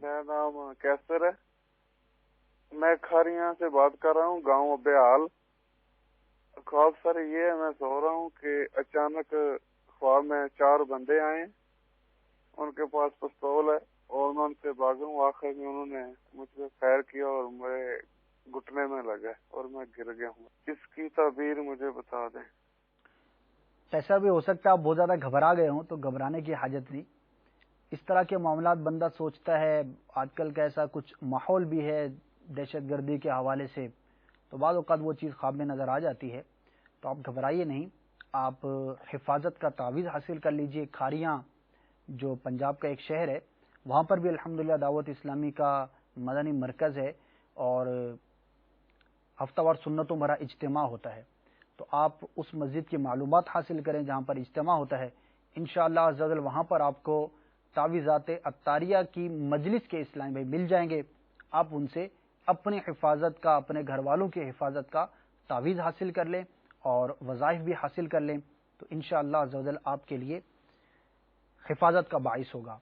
मेरा नाम कैसर है। मैं खारियां से बात कर रहा हूँ, गांव बेहाल। ख्वाब सर ये है, मैं सो रहा हूँ कि अचानक ख्वाब में 4 बंदे आए, उनके पास पिस्तौल है और मैं उनसे भागा हूँ। आखिर में उन्होंने मुझ पर फायर किया और मेरे घुटने में लगा और मैं गिर गया हूँ। इसकी ताबीर मुझे बता दें। ऐसा भी हो सकता है आप बहुत ज़्यादा घबरा गए हों, तो घबराने की हाजत नहीं। इस तरह के मामलात बंदा सोचता है, आजकल का ऐसा कुछ माहौल भी है दहशतगर्दी के हवाले से, तो बाद औक़ात वो चीज़ ख्वाब में नज़र आ जाती है। तो आप घबराइए नहीं, आप हिफाजत का तावीज़ हासिल कर लीजिए। खारियाँ जो पंजाब का एक शहर है, वहाँ पर भी अल्हम्दुलिल्लाह दावत इस्लामी का मदनी मरकज़ है और हफ्तावार सुन्नतों भरा इज्तिमा होता है। तो आप उस मस्जिद की मालूमात हासिल करें जहाँ पर इज्तिमा होता है। इंशाअल्लाह अज़्ज़ा वजल वहाँ पर आपको तावीज़ात अत्तारिया की मजलिस के इस्लामी भाई मिल जाएंगे। आप उनसे अपनी हिफाजत का, अपने घर वालों की हिफाजत का तावीज़ हासिल कर लें और वज़ाइफ भी हासिल कर लें, तो इंशाअल्लाह अज़्ज़ा वजल आपके लिए हिफाजत का बाइस होगा।